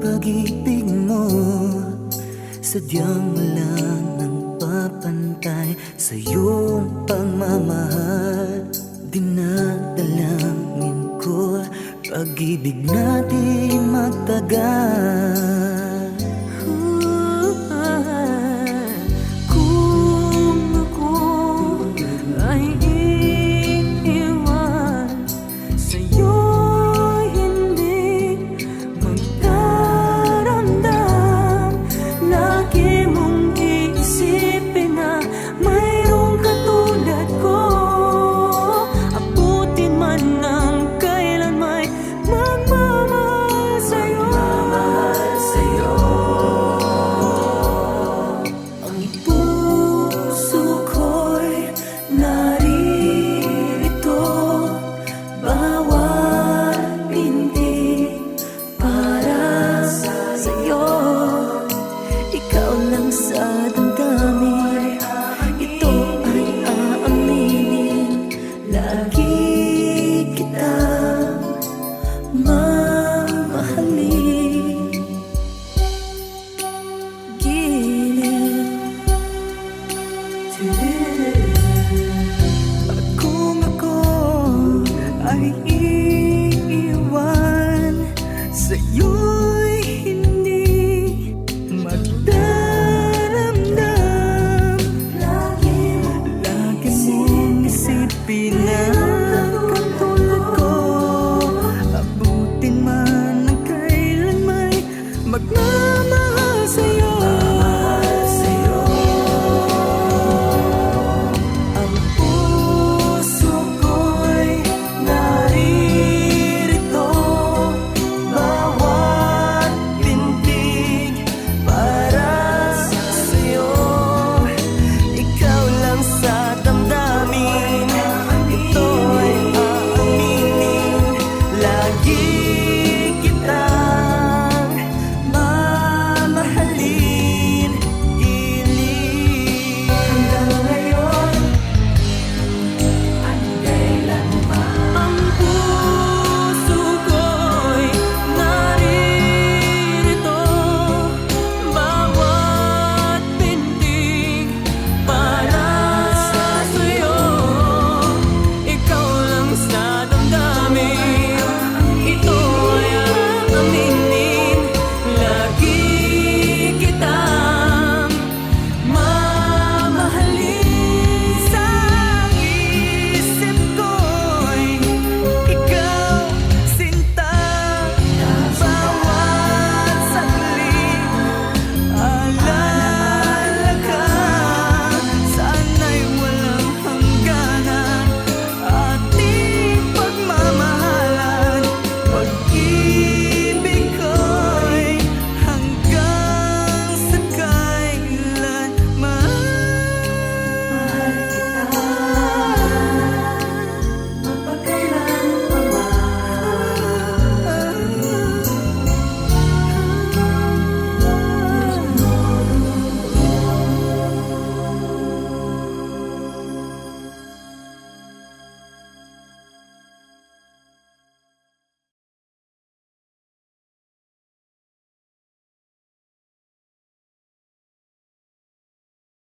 pag-ibig mo sadyang wala nang papantay sa iyong pagmamahal. Dinadalangin ko pag-ibig natin magtagal. Kung ako ay iiwan sa'yo, hindi magdaramdam. Lagi mong iisipin na mayroong katulad ko. Abutin man ng kailan may magmamahal sa'yo. Ang puso ko'y naririto, bawat pintig para sa'yo. Ikaw lang sa damdamin, ito ay aaminin. Lagi kitang mamahalin. At kung ako ay iiwan sa'yo,